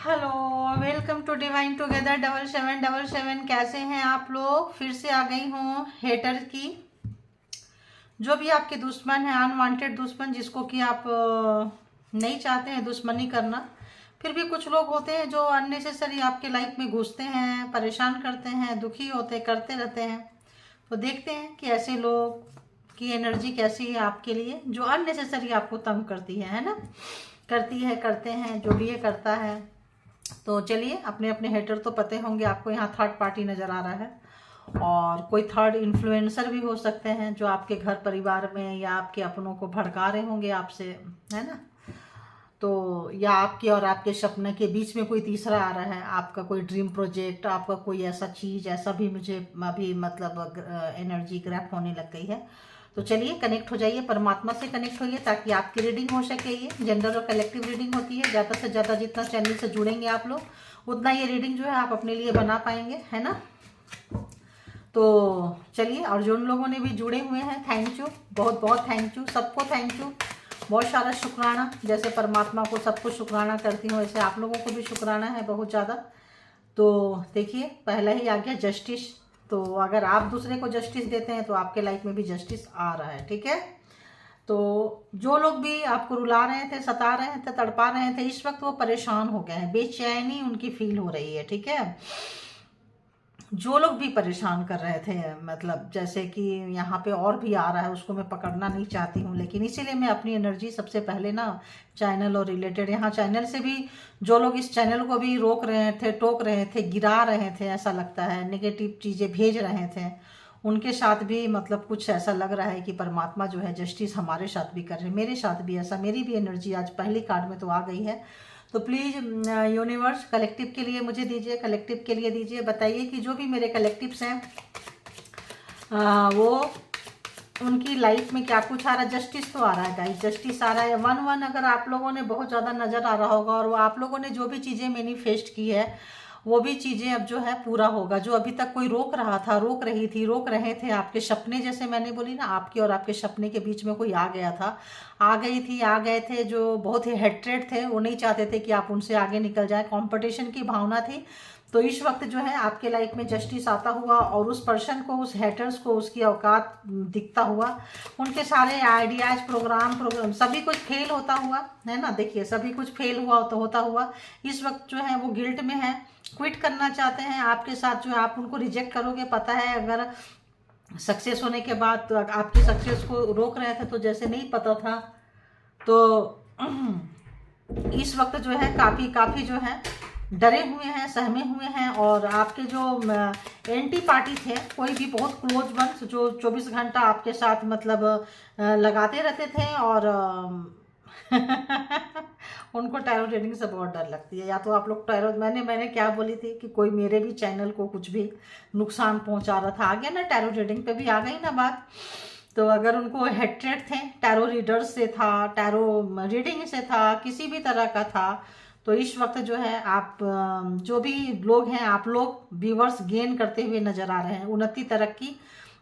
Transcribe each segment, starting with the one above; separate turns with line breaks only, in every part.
Hello, welcome to divine together 7777। कैसे हैं आप लोग? फिर से आ गई हूँ हेटर की। जो भी आपके दुश्मन है, अनवांटेड दुश्मन, जिसको कि आप नहीं चाहते हैं दुश्मनी करना, फिर भी कुछ लोग होते हैं जो अननेसेसरी आपके लाइफ में घुसते हैं, परेशान करते हैं, दुखी होते करते रहते हैं। तो देखते हैं कि ऐसे लोग की एनर्जी कैसी है आपके लिए, जो अननेसेसरी आपको तंग करती है ना, करती है, करते हैं, जो भी ये करता है। तो चलिए, अपने अपने हेटर तो पते होंगे आपको। यहाँ थर्ड पार्टी नज़र आ रहा है, और कोई थर्ड इन्फ्लुएंसर भी हो सकते हैं जो आपके घर परिवार में या आपके अपनों को भड़का रहे होंगे आपसे, है ना। तो या आपके और आपके सपने के बीच में कोई तीसरा आ रहा है, आपका कोई ड्रीम प्रोजेक्ट, आपका कोई ऐसा चीज़, ऐसा भी मुझे अभी मतलब एनर्जी ग्रैप होने लग गई है। तो चलिए, कनेक्ट हो जाइए, परमात्मा से कनेक्ट होइए, ताकि आपकी रीडिंग हो सके। ये जनरल और कलेक्टिव रीडिंग होती है। ज़्यादा से ज़्यादा जितना चैनल से जुड़ेंगे आप लोग, उतना ये रीडिंग जो है आप अपने लिए बना पाएंगे, है ना। तो चलिए, और जो उन लोगों ने भी जुड़े हुए हैं, थैंक यू, बहुत बहुत थैंक यू, सबको थैंक यू, बहुत सारा शुक्राना। जैसे परमात्मा को सबको शुक्राना करती हूँ, वैसे आप लोगों को भी शुक्राना है बहुत ज़्यादा। तो देखिए, पहला ही आ गया जस्टिस। तो अगर आप दूसरे को जस्टिस देते हैं तो आपके लाइफ में भी जस्टिस आ रहा है, ठीक है। तो जो लोग भी आपको रुला रहे थे, सता रहे थे, तड़पा रहे थे, इस वक्त वो परेशान हो गए हैं, बेचैनी उनकी फील हो रही है, ठीक है। जो लोग भी परेशान कर रहे थे, मतलब जैसे कि यहाँ पे और भी आ रहा है, उसको मैं पकड़ना नहीं चाहती हूँ, लेकिन इसीलिए मैं अपनी एनर्जी सबसे पहले ना चैनल और रिलेटेड, यहाँ चैनल से भी जो लोग इस चैनल को भी रोक रहे थे, टोक रहे थे, गिरा रहे थे, ऐसा लगता है नेगेटिव चीज़ें भेज रहे थे, उनके साथ भी मतलब कुछ ऐसा लग रहा है कि परमात्मा जो है जस्टिस हमारे साथ भी कर रहे हैं, मेरे साथ भी ऐसा, मेरी भी एनर्जी आज पहली कार्ड में तो आ गई है। तो प्लीज़ यूनिवर्स कलेक्टिव के लिए मुझे दीजिए, कलेक्टिव के लिए दीजिए। बताइए कि जो भी मेरे कलेक्टिव्स हैं वो उनकी लाइफ में क्या कुछ आ रहा है। जस्टिस तो आ रहा है गाइस, जस्टिस आ रहा है। 1-1 अगर आप लोगों ने बहुत ज़्यादा नज़र आ रहा होगा, और वो आप लोगों ने जो भी चीज़ें मैनिफेस्ट की है, वो भी चीज़ें अब जो है पूरा होगा। जो अभी तक कोई रोक रहा था, रोक रही थी, रोक रहे थे आपके सपने, जैसे मैंने बोली ना, आपके और आपके सपने के बीच में कोई आ गया था, आ गई थी, आ गए थे, जो बहुत ही हेट्रेड थे, वो नहीं चाहते थे कि आप उनसे आगे निकल जाए, कंपटीशन की भावना थी। तो इस वक्त जो है आपके लाइफ में जस्टिस आता हुआ, और उस पर्सन को, उस हेटर्स को उसकी औकात दिखता हुआ, उनके सारे आइडियाज, प्रोग्राम सभी कुछ फेल होता हुआ, है ना। देखिए, सभी कुछ फेल हुआ तो होता हुआ इस वक्त जो है वो गिल्ट में है, क्विट करना चाहते हैं आपके साथ। जो है आप उनको रिजेक्ट करोगे, पता है, अगर सक्सेस होने के बाद तो आपकी सक्सेस को रोक रहे थे, तो जैसे नहीं पता था, तो इस वक्त जो है काफ़ी काफ़ी जो है डरे हुए हैं, सहमे हुए हैं। और आपके जो एंटी पार्टी थे, कोई भी बहुत क्लोज वंस, जो 24 घंटा आपके साथ मतलब लगाते रहते थे, और उनको टैरो रीडिंग से बहुत डर लगती है। या तो आप लोग टैरो, मैंने क्या बोली थी कि कोई मेरे भी चैनल को कुछ भी नुकसान पहुंचा रहा था, आ गया ना, टैरो रीडिंग पे भी आ गई ना बात। तो अगर उनको हेट्रेड थे, टैरो रीडर्स से था, टैरो रीडिंग से था, किसी भी तरह का था, तो इस वक्त जो है आप जो भी लोग हैं, आप लोग व्यूवर्स गेन करते हुए नजर आ रहे हैं, उन्नति तरक्की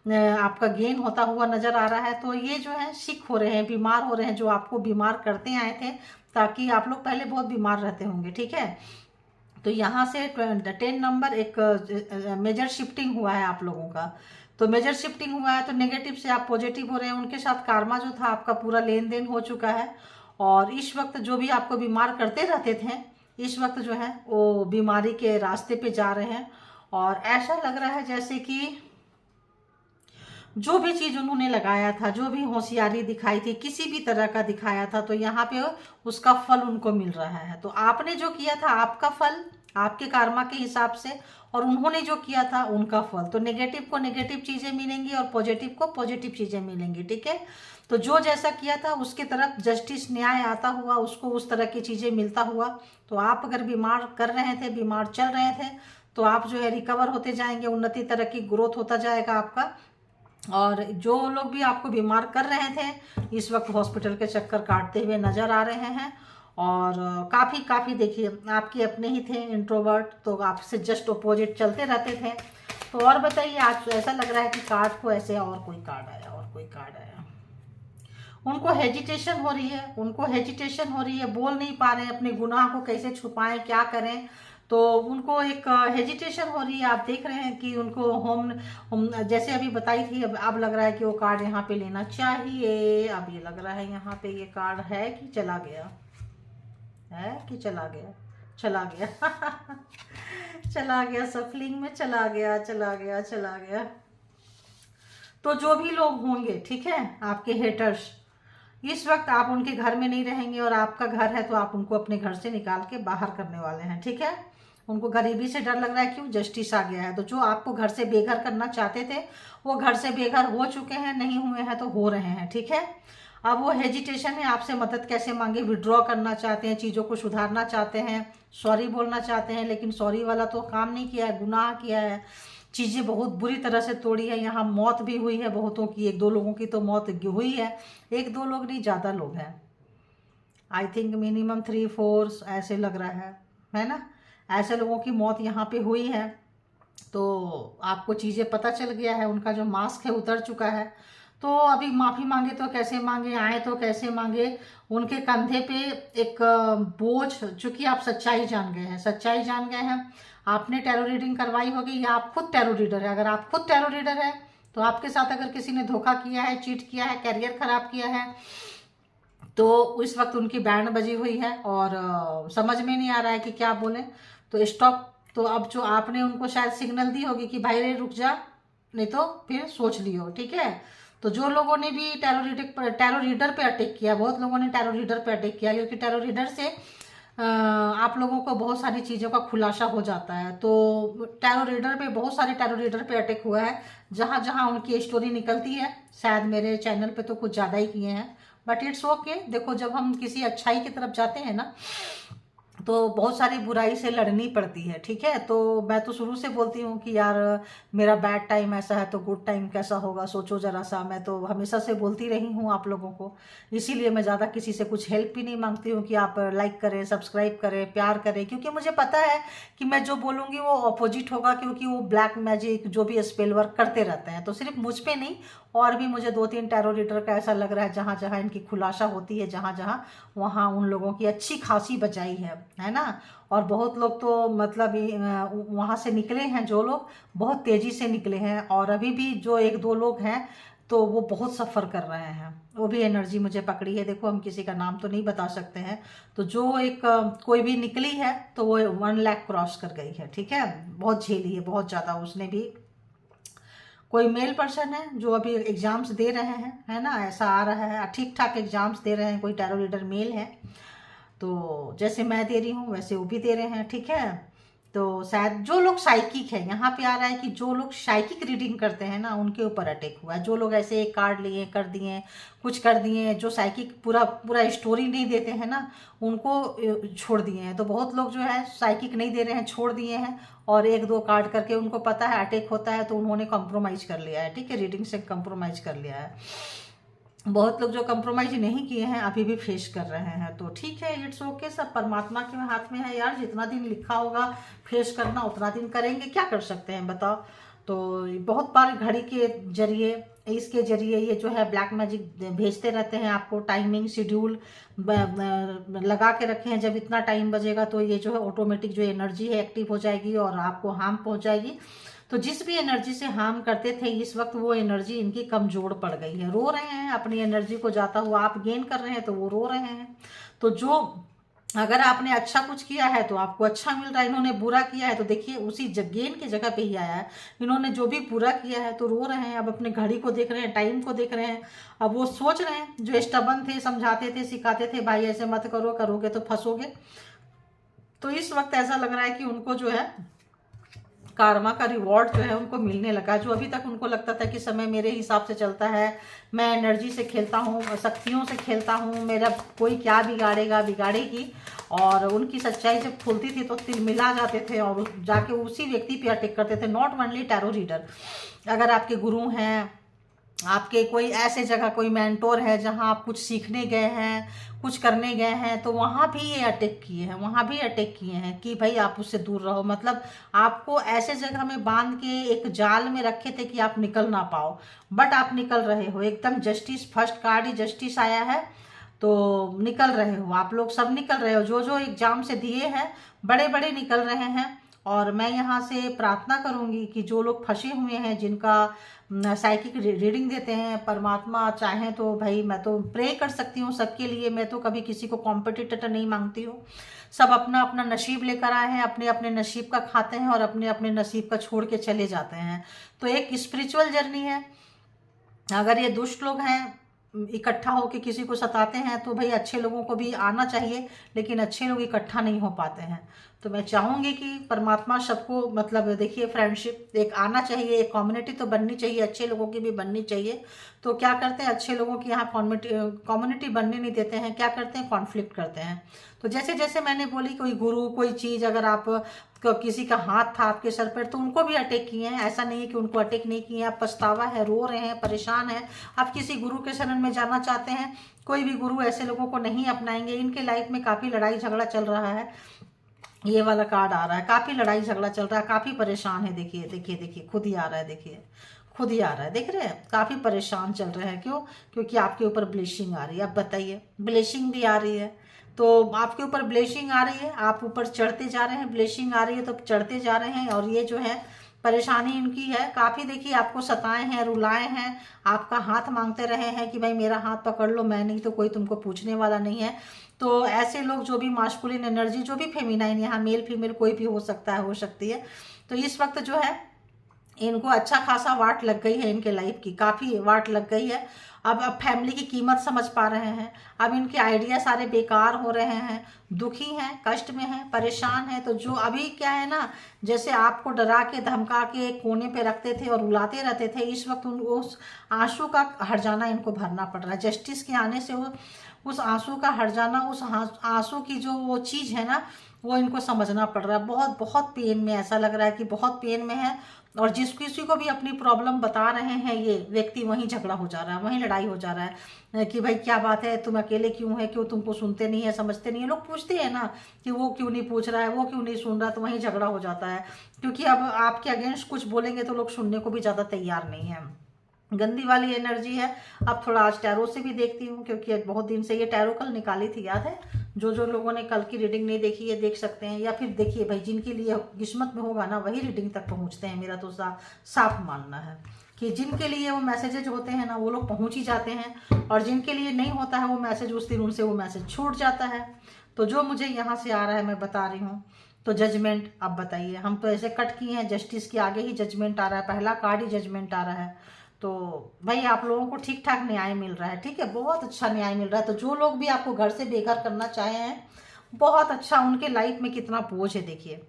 आपका गेन होता हुआ नजर आ रहा है। तो ये जो है सिक हो रहे हैं, बीमार हो रहे हैं, जो आपको बीमार करते आए थे, ताकि आप लोग पहले बहुत बीमार रहते होंगे, ठीक है। तो यहाँ से 10 नंबर एक मेजर शिफ्टिंग हुआ है आप लोगों का। तो मेजर शिफ्टिंग हुआ है, तो नेगेटिव से आप पॉजिटिव हो रहे हैं। उनके साथ कार्मा जो था आपका पूरा लेन देन हो चुका है, और इस वक्त जो भी आपको बीमार करते रहते थे, इस वक्त जो है वो बीमारी के रास्ते पे जा रहे हैं। और ऐसा लग रहा है जैसे कि जो भी चीज उन्होंने लगाया था, जो भी होशियारी दिखाई थी, किसी भी तरह का दिखाया था, तो यहाँ पे उसका फल उनको मिल रहा है। तो आपने जो किया था, आपका फल आपके कर्मा के हिसाब से, और उन्होंने जो किया था उनका फल। तो नेगेटिव को नेगेटिव चीजें मिलेंगी, और पॉजिटिव को पॉजिटिव चीजें मिलेंगी, ठीक है। तो जो जैसा किया था उसके तरफ जस्टिस, न्याय आता हुआ, उसको उस तरह की चीजें मिलता हुआ। तो आप अगर बीमार कर रहे थे, बीमार चल रहे थे, तो आप जो है रिकवर होते जाएंगे, उन्नति तरक्की ग्रोथ होता जाएगा आपका। और जो लोग भी आपको बीमार कर रहे थे, इस वक्त हॉस्पिटल के चक्कर काटते हुए नजर आ रहे हैं। और काफ़ी काफ़ी देखिए, आपके अपने ही थे इंट्रोवर्ट, तो आपसे जस्ट अपोजिट चलते रहते थे। तो और बताइए, आज ऐसा लग रहा है कि कार्ड को ऐसे और कोई कार्ड आया, और कोई कार्ड आया, उनको हेजिटेशन हो रही है, उनको हेजिटेशन हो रही है, बोल नहीं पा रहे हैं, अपने गुनाह को कैसे छुपाएं, क्या करें। तो उनको एक हेजिटेशन हो रही है। आप देख रहे हैं कि उनको होम जैसे अभी बताई थी, अब लग रहा है कि वो कार्ड यहाँ पे लेना चाहिए। अब ये लग रहा है यहाँ पे ये कार्ड है कि चला गया, है कि चला गया, चला गया चला गया, सफलिंग में चला गया, चला गया, चला गया। तो जो भी लोग होंगे, ठीक है, आपके हेटर्स, इस वक्त आप उनके घर में नहीं रहेंगे, और आपका घर है तो आप उनको अपने घर से निकाल के बाहर करने वाले हैं, ठीक है। उनको गरीबी से डर लग रहा है, क्यों, जस्टिस आ गया है। तो जो आपको घर से बेघर करना चाहते थे वो घर से बेघर हो चुके हैं, नहीं हुए हैं तो हो रहे हैं, ठीक है। अब वो हेजिटेशन है, आपसे मदद कैसे मांगे, विड्रॉ करना चाहते हैं, चीज़ों को सुधारना चाहते हैं, सॉरी बोलना चाहते हैं, लेकिन सॉरी वाला तो काम नहीं किया है, गुनाह किया है, चीज़ें बहुत बुरी तरह से तोड़ी है। यहाँ मौत भी हुई है बहुतों की, एक दो लोगों की तो मौत हुई है, एक दो लोग नहीं, ज़्यादा लोग हैं, आई थिंक मिनिमम 3-4 ऐसे लग रहा है ना, ऐसे लोगों की मौत यहाँ पे हुई है। तो आपको चीज़ें पता चल गया है, उनका जो मास्क है उतर चुका है। तो अभी माफ़ी मांगे तो कैसे मांगे, आए तो कैसे मांगे, उनके कंधे पे एक बोझ, चूंकि आप सच्चाई जान गए हैं, सच्चाई जान गए हैं, आपने टैरो रीडिंग करवाई होगी या आप खुद टैरो रीडर है। अगर आप खुद टैरो रीडर है तो आपके साथ अगर किसी ने धोखा किया है, चीट किया है, कैरियर खराब किया है, तो इस वक्त उनकी बैंड बजी हुई है और समझ में नहीं आ रहा है कि क्या बोले। तो स्टॉप। तो अब जो आपने उनको शायद सिग्नल दी होगी कि भाई रे रुक जा, नहीं तो फिर सोच लियो, ठीक है। तो जो लोगों ने भी टैरो रीडर पे अटैक किया, बहुत लोगों ने टैरो रीडर पे अटैक किया, क्योंकि टैरो रीडर से आप लोगों को बहुत सारी चीज़ों का खुलासा हो जाता है। तो टैरो रीडर पे, बहुत सारे टैरो रीडर पे अटैक हुआ है, जहाँ जहाँ उनकी स्टोरी निकलती है। शायद मेरे चैनल पे तो कुछ ज़्यादा ही किए हैं, बट इट्स ओके। देखो, जब हम किसी अच्छाई की तरफ जाते हैं ना, तो बहुत सारी बुराई से लड़नी पड़ती है, ठीक है। तो मैं तो शुरू से बोलती हूँ कि यार मेरा बैड टाइम ऐसा है तो गुड टाइम कैसा होगा, सोचो जरा सा। मैं तो हमेशा से बोलती रही हूँ आप लोगों को, इसीलिए मैं ज़्यादा किसी से कुछ हेल्प भी नहीं मांगती हूँ कि आप लाइक करें, सब्सक्राइब करें, प्यार करें, क्योंकि मुझे पता है कि मैं जो बोलूँगी वो अपोजिट होगा, क्योंकि वो ब्लैक मैजिक जो भी स्पेल वर्क करते रहते हैं। तो सिर्फ मुझ पर नहीं, और भी मुझे 2-3 टैरो रीडर का ऐसा लग रहा है, जहाँ जहाँ इनकी खुलासा होती है, जहाँ जहाँ, वहाँ उन लोगों की अच्छी खासी बचाई है ना। और बहुत लोग तो मतलब वहाँ से निकले हैं, जो लोग बहुत तेज़ी से निकले हैं, और अभी भी जो 1-2 लोग हैं तो वो बहुत सफ़र कर रहे हैं। वो भी एनर्जी मुझे पकड़ी है। देखो, हम किसी का नाम तो नहीं बता सकते हैं। तो जो एक कोई भी निकली है तो वो 1 लाख क्रॉस कर गई है, ठीक है। बहुत झेली है, बहुत ज़्यादा उसने भी। कोई मेल पर्सन है जो अभी एग्ज़ाम्स दे रहे हैं, है ना, ऐसा आ रहा है, ठीक ठाक एग्ज़ाम्स दे रहे हैं, कोई टैरो रीडर मेल है। तो जैसे मैं दे रही हूँ वैसे वो भी दे रहे हैं, ठीक है। तो शायद जो लोग साइकिक है, यहाँ पे आ रहा है कि जो लोग साइकिक रीडिंग करते हैं ना, उनके ऊपर अटैक हुआ है। जो लोग ऐसे एक कार्ड लिए, कर दिए, कुछ कर दिए, जो साइकिक पूरा पूरा स्टोरी नहीं देते हैं ना, उनको छोड़ दिए हैं। तो बहुत लोग जो है साइकिक नहीं दे रहे हैं, छोड़ दिए हैं, और 1-2 कार्ड करके उनको पता है अटैक होता है, तो उन्होंने कॉम्प्रोमाइज़ कर लिया है, ठीक है, रीडिंग से कॉम्प्रोमाइज़ कर लिया है। बहुत लोग जो कंप्रोमाइज नहीं किए हैं अभी भी फेस कर रहे हैं। तो ठीक है, इट्स ओके, सब परमात्मा के हाथ में है यार। जितना दिन लिखा होगा फेस करना, उतना दिन करेंगे, क्या कर सकते हैं बताओ। तो बहुत बार घड़ी के जरिए, इसके जरिए ये जो है ब्लैक मैजिक भेजते रहते हैं आपको, टाइमिंग शेड्यूल लगा के रखे हैं। जब इतना टाइम बजेगा तो ये जो है ऑटोमेटिक जो एनर्जी है एक्टिव हो जाएगी और आपको हार्म पहुंचाएगी। तो जिस भी एनर्जी से हार्म करते थे, इस वक्त वो एनर्जी इनकी कमजोर पड़ गई है, रो रहे हैं अपनी एनर्जी को जाता हुआ। आप गेन कर रहे हैं तो वो रो रहे हैं। तो जो अगर आपने अच्छा कुछ किया है तो आपको अच्छा मिल रहा है, इन्होंने बुरा किया है तो देखिए उसी गेन की जगह पे ही आया है। इन्होंने जो भी बुरा किया है तो रो रहे हैं, अब अपने घड़ी को देख रहे हैं, टाइम को देख रहे हैं। अब वो सोच रहे हैं, जो स्टबन थे, समझाते थे, सिखाते थे, भाई ऐसे मत करो, करोगे तो फंसोगे। तो इस वक्त ऐसा लग रहा है कि उनको जो है कार्मा का रिवॉर्ड जो है उनको मिलने लगा। जो अभी तक उनको लगता था कि समय मेरे हिसाब से चलता है, मैं एनर्जी से खेलता हूँ, शक्तियों से खेलता हूँ, मेरा कोई क्या बिगाड़ेगा, बिगाड़ेगी। और उनकी सच्चाई जब खुलती थी तो तिलमिला जाते थे और जाके उसी व्यक्ति पे अटैक करते थे। नॉट ओनली टैरो रीडर, अगर आपके गुरु हैं, आपके कोई ऐसे जगह कोई मेंटोर है जहां आप कुछ सीखने गए हैं, कुछ करने गए हैं, तो वहां भी ये अटैक किए हैं, वहां भी अटैक किए हैं कि भाई आप उससे दूर रहो। मतलब आपको ऐसे जगह में बांध के एक जाल में रखे थे कि आप निकल ना पाओ, बट आप निकल रहे हो। एकदम जस्टिस, फर्स्ट कार्ड ही जस्टिस आया है, तो निकल रहे हो आप लोग, सब निकल रहे हो। जो जो एग्जाम से दिए हैं बड़े बड़े निकल रहे हैं। और मैं यहाँ से प्रार्थना करूँगी कि जो लोग फंसे हुए हैं, जिनका साइकिक रीडिंग देते हैं, परमात्मा चाहें तो भाई मैं तो प्रे कर सकती हूँ सबके लिए। मैं तो कभी किसी को कॉम्पिटिटर नहीं मांगती हूँ। सब अपना अपना नसीब लेकर आए हैं, अपने अपने नसीब का खाते हैं और अपने अपने नसीब का छोड़ के चले जाते हैं। तो एक स्पिरिचुअल जर्नी है। अगर ये दुष्ट लोग हैं इकट्ठा होकर किसी को सताते हैं, तो भाई अच्छे लोगों को भी आना चाहिए, लेकिन अच्छे लोग इकट्ठा नहीं हो पाते हैं। तो मैं चाहूँगी कि परमात्मा सबको, मतलब देखिए फ्रेंडशिप एक आना चाहिए, एक कम्युनिटी तो बननी चाहिए, अच्छे लोगों की भी बननी चाहिए। तो क्या करते हैं, अच्छे लोगों की यहाँ कम्युनिटी बनने नहीं देते हैं, क्या करते हैं, कॉन्फ्लिक्ट करते हैं। तो जैसे जैसे मैंने बोली, कोई गुरु कोई चीज़ अगर आप किसी का हाथ था आपके सर पर, तो उनको भी अटैक किए हैं। ऐसा नहीं है कि उनको अटैक नहीं किए हैं। आप पछतावा है, रो रहे हैं, परेशान हैं, आप किसी गुरु के शरण में जाना चाहते हैं, कोई भी गुरु ऐसे लोगों को नहीं अपनाएंगे। इनके लाइफ में काफ़ी लड़ाई झगड़ा चल रहा है। ये वाला कार्ड आ रहा है, काफ़ी लड़ाई झगड़ा चल रहा है, काफ़ी परेशान है। देखिए देखिए देखिए, खुद ही आ रहा है, देखिए खुद ही आ रहा है, देख रहे हैं, काफ़ी परेशान चल रहे हैं। क्यों? क्योंकि आपके ऊपर ब्लेसिंग आ रही है। अब बताइए, ब्लेसिंग भी आ रही है, तो आपके ऊपर ब्लेसिंग आ रही है, आप ऊपर चढ़ते जा रहे हैं, ब्लेसिंग आ रही है तो चढ़ते जा रहे हैं। और ये जो है परेशानी इनकी है काफ़ी, देखिए आपको सताए हैं, रुलाए हैं, आपका हाथ मांगते रहे हैं कि भाई मेरा हाथ पकड़ लो, मैं नहीं तो कोई तुमको पूछने वाला नहीं है। तो ऐसे लोग, जो भी मास्कुलिन एनर्जी, जो भी फेमिनाइन, यहाँ मेल फीमेल कोई भी हो सकता है, हो सकती है, तो इस वक्त जो है इनको अच्छा खासा वाट लग गई है, इनके लाइफ की काफ़ी वाट लग गई है। अब फैमिली की कीमत समझ पा रहे हैं। अब इनके आइडिया सारे बेकार हो रहे हैं, दुखी हैं, कष्ट में हैं, परेशान हैं। तो जो अभी क्या है ना, जैसे आपको डरा के धमका के कोने पे रखते थे और रुलाते रहते थे, इस वक्त उस आंसू का हट जाना इनको भरना पड़ रहा है। जस्टिस के आने से वो उस आंसू का हट जाना, उस आंसू की जो वो चीज़ है ना, वो इनको समझना पड़ रहा है। बहुत बहुत पेन में, ऐसा लग रहा है कि बहुत पेन में है। और जिस किसी को भी अपनी प्रॉब्लम बता रहे हैं ये व्यक्ति, वहीं झगड़ा हो जा रहा है, वहीं लड़ाई हो जा रहा है कि भाई क्या बात है, तुम अकेले क्यों है, क्यों तुमको सुनते नहीं है, समझते नहीं है। लोग पूछते हैं ना कि वो क्यों नहीं पूछ रहा है, वो क्यों नहीं सुन रहा, तो वहीं झगड़ा हो जाता है। क्योंकि अब आपके अगेंस्ट कुछ बोलेंगे तो लोग सुनने को भी ज़्यादा तैयार नहीं है। गंदी वाली एनर्जी है। अब थोड़ा आज टैरो से भी देखती हूँ, क्योंकि बहुत दिन से ये टैरो कल निकाली थी, याद है। जो जो लोगों ने कल की रीडिंग नहीं देखी है देख सकते हैं, या फिर देखिए भाई, जिनके लिए किस्मत में होगा ना वही रीडिंग तक पहुँचते हैं। मेरा तो साफ मानना है कि जिनके लिए वो मैसेजेज होते हैं ना, वो लोग पहुँच ही जाते हैं, और जिनके लिए नहीं होता है वो मैसेज, उस दिन उनसे वो मैसेज छूट जाता है। तो जो मुझे यहाँ से आ रहा है मैं बता रही हूँ। तो जजमेंट, अब बताइए, हम तो ऐसे कट किए हैं, जस्टिस के आगे ही जजमेंट आ रहा है, पहला कार्ड ही जजमेंट आ रहा है। तो भाई आप लोगों को ठीक ठाक न्याय मिल रहा है, ठीक है, बहुत अच्छा न्याय मिल रहा है। तो जो लोग भी आपको घर से बेघर करना चाहे हैं, बहुत अच्छा, उनके लाइफ में कितना बोझ है देखिए।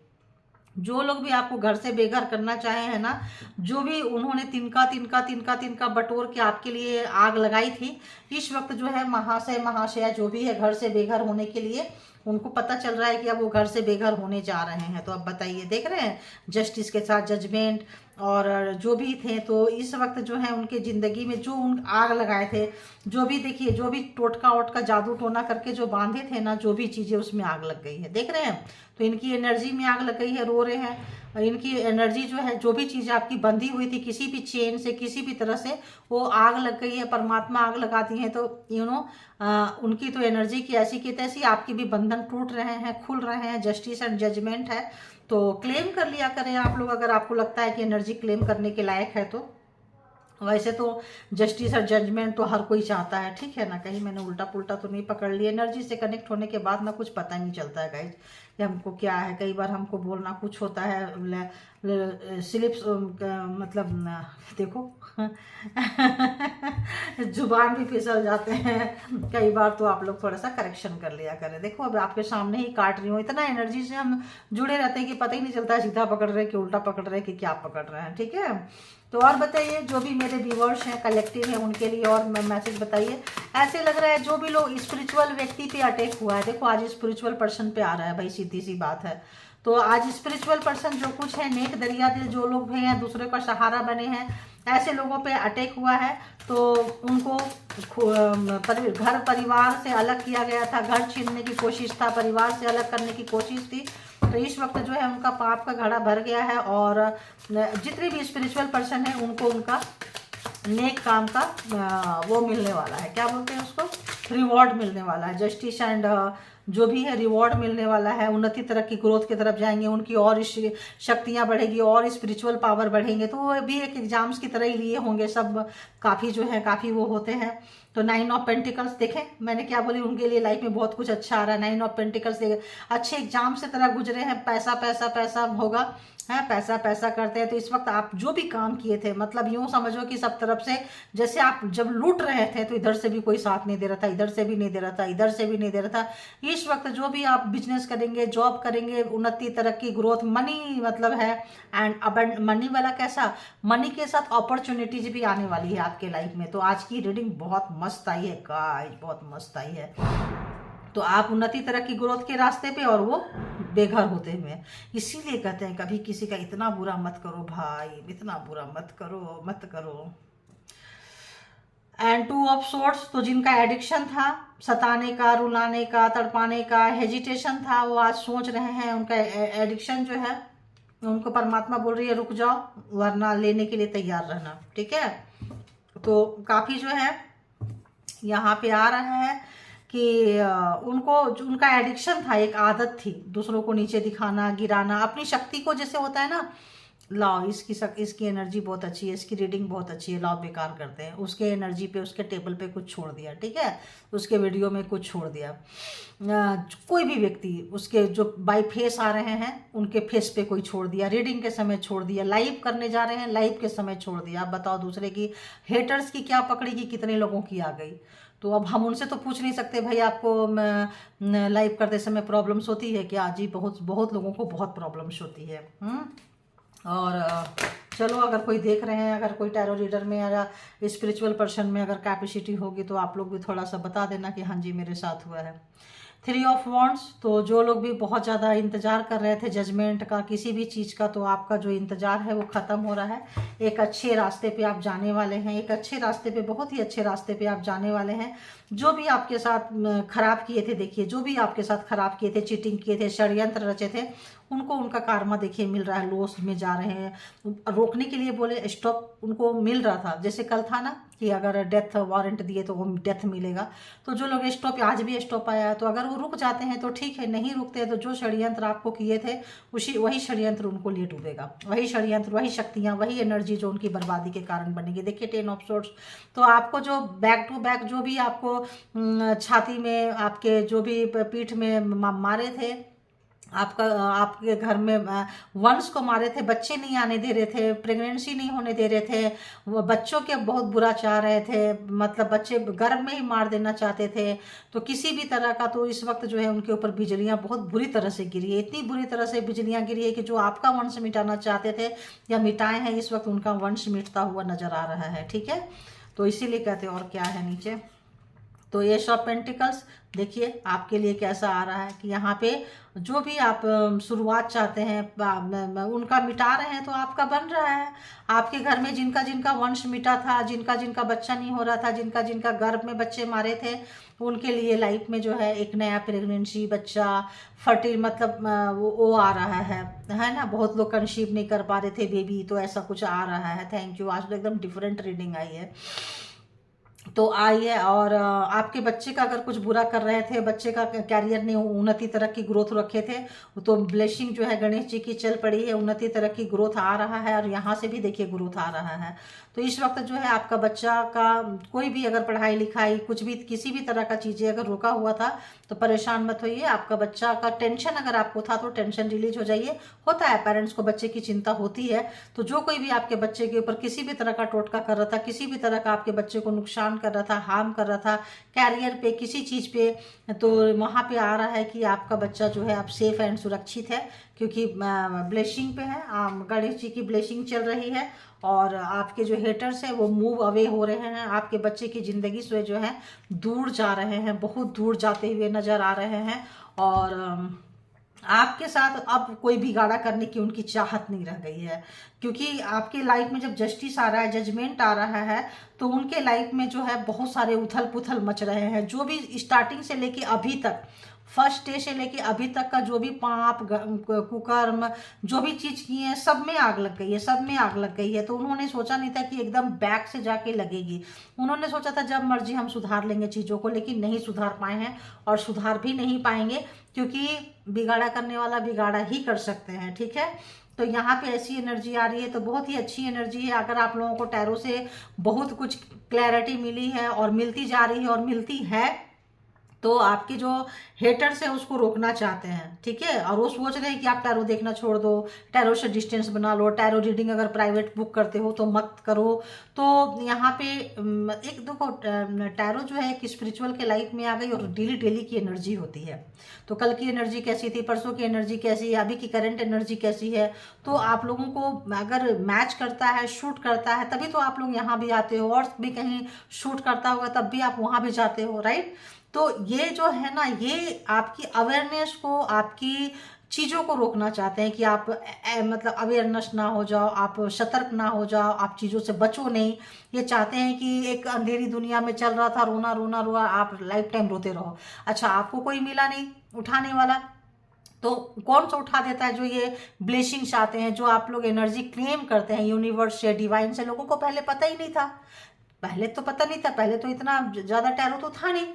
जो लोग भी आपको घर से बेघर करना चाहे हैं ना, जो भी उन्होंने तिनका तिनका तिनका तिनका बटोर के आपके लिए आग लगाई थी, इस वक्त जो है महाशय महाशया जो भी है घर से बेघर होने के लिए, उनको पता चल रहा है कि अब वो घर से बेघर होने जा रहे हैं। तो अब बताइए, देख रहे हैं जस्टिस के साथ जजमेंट और जो भी थे। तो इस वक्त जो है उनके ज़िंदगी में जो उन आग लगाए थे, जो भी देखिए, जो भी टोटका वोटका जादू टोना करके जो बांधे थे ना, जो भी चीज़ें, उसमें आग लग गई है, देख रहे हैं। तो इनकी एनर्जी में आग लग गई है, रो रहे हैं। इनकी एनर्जी जो है, जो भी चीज़ें आपकी बंधी हुई थी किसी भी चेन से, किसी भी तरह से, वो आग लग गई है। परमात्मा आग लगाती हैं तो उनकी तो एनर्जी की ऐसी की तैसी, आपकी भी बंधन टूट रहे हैं, खुल रहे हैं। जस्टिस एंड जजमेंट है, तो क्लेम कर लिया करें आप लोग, अगर आपको लगता है कि एनर्जी क्लेम करने के लायक है तो। वैसे तो जस्टिस और जजमेंट तो हर कोई चाहता है, ठीक है ना। कहीं मैंने उल्टा पुल्टा तो नहीं पकड़ लिया। एनर्जी से कनेक्ट होने के बाद ना कुछ पता नहीं चलता है गाइज कि हमको क्या है। कई बार हमको बोलना कुछ होता है, स्लिप्स, मतलब देखो जुबान भी फिसल जाते हैं कई बार। तो आप लोग थोड़ा सा करेक्शन कर लिया करें। देखो अब आपके सामने ही काट रही हूँ, इतना एनर्जी से हम जुड़े रहते हैं कि पता ही नहीं चलता है सीधा पकड़ रहे हैं कि उल्टा पकड़ रहे हैं कि क्या पकड़ रहे हैं, ठीक है। तो और बताइए, जो भी मेरे व्यूअर्स हैं, कलेक्टिव है, उनके लिए और मैसेज बताइए। ऐसे लग रहा है जो भी लोग स्पिरिचुअल व्यक्ति पे अटैक हुआ है, देखो आज स्पिरिचुअल पर्सन पे आ रहा है भाई, सीधी सी बात है। तो आज स्पिरिचुअल पर्सन जो कुछ है, नेक दरिया दिल जो लोग भी हैं, दूसरे का सहारा बने हैं, ऐसे लोगों पे अटैक हुआ है। तो उनको घर परिवार से अलग किया गया था, घर छीनने की कोशिश था, परिवार से अलग करने की कोशिश थी। तो इस वक्त जो है उनका पाप का घड़ा भर गया है, और जितने भी स्पिरिचुअल पर्सन है उनको उनका नेक काम का वो मिलने वाला है, क्या बोलते हैं उसको, रिवॉर्ड मिलने वाला है। जस्टिस एंड जो भी है रिवॉर्ड मिलने वाला है, उन्नति तरह की ग्रोथ की तरफ जाएंगे, उनकी और शक्तियां बढ़ेगी और स्पिरिचुअल पावर बढ़ेंगे। तो वो भी एक एग्जाम्स की तरह ही लिए होंगे सब, काफ़ी जो है काफ़ी वो होते हैं। तो 9 ऑफ पेंटिकल्स देखें मैंने क्या बोली, उनके लिए लाइफ में बहुत कुछ अच्छा आ रहा है। 9 ऑफ पेंटिकल्स अच्छे एग्जाम से तरह गुजरे हैं, पैसा पैसा पैसा होगा है, पैसा पैसा करते हैं। तो इस वक्त आप जो भी काम किए थे, मतलब यूं समझो कि सब तरफ से, जैसे आप जब लूट रहे थे तो इधर से भी कोई साथ नहीं दे रहा था, इधर से भी नहीं दे रहा था, इधर से भी नहीं दे रहा था। इस वक्त जो भी आप बिजनेस करेंगे, जॉब करेंगे, उन्नति तरक्की ग्रोथ, मनी मतलब है, एंड अब मनी वाला कैसा, मनी के साथ अपॉर्चुनिटीज भी आने वाली है आपके लाइफ में। तो आज की रीडिंग बहुत मस्त आई है गाइस, बहुत मस्त आई है। तो आप उन्नति तरक्की ग्रोथ के रास्ते पे, और वो बेघर होते हुए। इसीलिए कहते हैं कभी किसी का इतना बुरा मत करो भाई, इतना बुरा मत करो, मत करो। एंड 2 ऑफ सोर्ड्स, तो जिनका एडिक्शन था, सताने का, रुलाने का, तड़पाने का, हेजिटेशन था, वो आज सोच रहे हैं उनका एडिक्शन जो है, उनको परमात्मा बोल रही है रुक जाओ, वरना लेने के लिए तैयार रहना, ठीक है। तो काफ़ी जो है यहाँ पे आ रहा है कि उनको उनका एडिक्शन था, एक आदत थी दूसरों को नीचे दिखाना, गिराना, अपनी शक्ति को, जैसे होता है ना, लाओ इसकी एनर्जी बहुत अच्छी है, इसकी रीडिंग बहुत अच्छी है, लाओ बेकार करते हैं, उसके एनर्जी पे, उसके टेबल पे कुछ छोड़ दिया, ठीक है, उसके वीडियो में कुछ छोड़ दिया। कोई भी व्यक्ति उसके जो बाई फेस आ रहे हैं उनके फेस पे कोई छोड़ दिया, रीडिंग के समय छोड़ दिया, लाइव करने जा रहे हैं लाइव के समय छोड़ दिया। अब बताओ दूसरे की हेटर्स की क्या पकड़ी कि कितने लोगों की आ गई। तो अब हम उनसे तो पूछ नहीं सकते भाई आपको लाइव करते समय प्रॉब्लम्स होती है क्या? जी बहुत बहुत लोगों को बहुत प्रॉब्लम्स होती है। और चलो अगर कोई देख रहे हैं, अगर कोई टैरो रीडर में या स्पिरिचुअल पर्सन में अगर कैपेसिटी होगी तो आप लोग भी थोड़ा सा बता देना कि हाँ जी मेरे साथ हुआ है। 3 ऑफ वॉन्ड्स, तो जो लोग भी बहुत ज़्यादा इंतज़ार कर रहे थे जजमेंट का, किसी भी चीज़ का, तो आपका जो इंतज़ार है वो ख़त्म हो रहा है। एक अच्छे रास्ते पे आप जाने वाले हैं, एक अच्छे रास्ते पे, बहुत ही अच्छे रास्ते पे आप जाने वाले हैं। जो भी आपके साथ खराब किए थे, देखिए जो भी आपके साथ खराब किए थे, चीटिंग किए थे, षड्यंत्र रचे थे, उनको उनका कार्मा देखिए मिल रहा है, लॉस में जा रहे हैं। रोकने के लिए बोले स्टॉप, उनको मिल रहा था। जैसे कल था ना कि अगर डेथ वारंट दिए तो वो डेथ मिलेगा, तो जो लोग स्टॉप, आज भी स्टॉप आया, तो अगर वो रुक जाते हैं तो ठीक है, नहीं रुकते तो जो षड्यंत्र आपको किए थे वही षड्यंत्र उनको लिए डूबेगा, वही षड्यंत्र, वही शक्तियाँ, वही एनर्जी जो उनकी बर्बादी के कारण बनेगी। देखिए 10 ऑफ सोर्ड्स, तो आपको जो बैक टू बैक जो भी आपको छाती में, आपके जो भी पीठ में मारे थे, आपके घर में वंश को मारे थे, बच्चे नहीं आने दे रहे थे, प्रेगनेंसी नहीं होने दे रहे थे, वो बच्चों के बहुत बुरा चाह रहे थे, मतलब बच्चे गर्भ में ही मार देना चाहते थे, तो किसी भी तरह का, तो इस वक्त जो है उनके ऊपर बिजलियां बहुत बुरी तरह से गिरी है, इतनी बुरी तरह से बिजलियां गिरी है कि जो आपका वंश मिटाना चाहते थे या मिटाए हैं, इस वक्त उनका वंश मिटता हुआ नजर आ रहा है, ठीक है। तो इसीलिए कहते हैं, और क्या है नीचे, तो ये एस ऑफ पेंटिकल्स देखिए आपके लिए कैसा आ रहा है कि यहाँ पे जो भी आप शुरुआत चाहते हैं उनका मिटा रहे हैं, तो आपका बन रहा है। आपके घर में जिनका जिनका वंश मिटा था, जिनका जिनका बच्चा नहीं हो रहा था, जिनका जिनका गर्भ में बच्चे मारे थे, उनके लिए लाइफ में जो है एक नया प्रेगनेंसी, बच्चा, फर्टिल, मतलब वो आ रहा है ना। बहुत लोग कंसीव नहीं कर पा रहे थे बेबी, तो ऐसा कुछ आ रहा है। थैंक यू, आज तो एकदम डिफरेंट रीडिंग आई है, तो आई है। और आपके बच्चे का अगर कुछ बुरा कर रहे थे, बच्चे का कैरियर ने उन्नति तरक्की ग्रोथ रखे थे, तो ब्लेसिंग जो है गणेश जी की चल पड़ी है, उन्नति तरक्की ग्रोथ आ रहा है, और यहाँ से भी देखिए ग्रोथ आ रहा है। तो इस वक्त जो है आपका बच्चा का कोई भी अगर पढ़ाई लिखाई, कुछ भी, किसी भी तरह का चीज़ें अगर रुका हुआ था तो परेशान मत होइए। आपका बच्चा का टेंशन अगर आपको था तो टेंशन रिलीज हो जाइए। होता है, पेरेंट्स को बच्चे की चिंता होती है, तो जो कोई भी आपके बच्चे के ऊपर किसी भी तरह का टोटका कर रहा था, किसी भी तरह का आपके बच्चे को नुकसान कर रहा था, हार्म कर रहा था, कैरियर पे, किसी चीज़ पे, तो वहाँ पे आ रहा है कि आपका बच्चा जो है आप सेफ एंड सुरक्षित है, क्योंकि ब्लेसिंग पे है, गणेश जी की ब्लेसिंग चल रही है, और आपके जो हेटर्स हैं वो मूव अवे हो रहे हैं, आपके बच्चे की ज़िंदगी से जो है दूर जा रहे हैं, बहुत दूर जाते हुए नज़र आ रहे हैं। और आपके साथ अब कोई बिगाड़ा करने की उनकी चाहत नहीं रह गई है, क्योंकि आपके लाइफ में जब जस्टिस आ रहा है, जजमेंट आ रहा है, तो उनके लाइफ में जो है बहुत सारे उथल पुथल मच रहे हैं। जो भी स्टार्टिंग से लेके अभी तक, फर्स्ट डे से लेके अभी तक का जो भी पाप कुकर्म जो भी चीज की है, सब में आग लग गई है, सब में आग लग गई है। तो उन्होंने सोचा नहीं था कि एकदम बैक से जाके लगेगी। उन्होंने सोचा था जब मर्जी हम सुधार लेंगे चीज़ों को, लेकिन नहीं सुधार पाए हैं और सुधार भी नहीं पाएंगे, क्योंकि बिगाड़ा करने वाला बिगाड़ा ही कर सकते हैं। ठीक है, तो यहाँ पे ऐसी एनर्जी आ रही है, तो बहुत ही अच्छी एनर्जी है। अगर आप लोगों को टैरो से बहुत कुछ क्लैरिटी मिली है और मिलती जा रही है और मिलती है, तो आपके जो हेटर्स है उसको रोकना चाहते हैं। ठीक है, और वो सोच रहे हैं कि आप टैरो देखना छोड़ दो, टैरो से डिस्टेंस बना लो, टैरो रीडिंग अगर प्राइवेट बुक करते हो तो मत करो। तो यहाँ पे एक देखो, टैरो जो है एक स्पिरिचुअल के लाइफ में आ गई और डेली डेली की एनर्जी होती है। तो कल की एनर्जी कैसी थी, परसों की एनर्जी कैसी है, अभी की करंट एनर्जी कैसी है, तो आप लोगों को अगर मैच करता है, शूट करता है, तभी तो आप लोग यहाँ भी आते हो, और भी कहीं शूट करता होगा तब भी आप वहाँ भी जाते हो, राइट। तो ये जो है ना, ये आपकी अवेयरनेस को, आपकी चीज़ों को रोकना चाहते हैं कि आप मतलब अवेयरनेस ना हो जाओ, आप सतर्क ना हो जाओ, आप चीज़ों से बचो नहीं। ये चाहते हैं कि एक अंधेरी दुनिया में चल रहा था, रोना रोना रोआ, आप लाइफ टाइम रोते रहो। अच्छा, आपको कोई मिला नहीं उठाने वाला, तो कौन सा उठा देता है? जो ये ब्लेसिंग्स आते हैं, जो आप लोग एनर्जी क्लेम करते हैं यूनिवर्स से, डिवाइन से। लोगों को पहले पता ही नहीं था, पहले तो पता नहीं था, पहले तो इतना ज़्यादा टैरो तो था नहीं,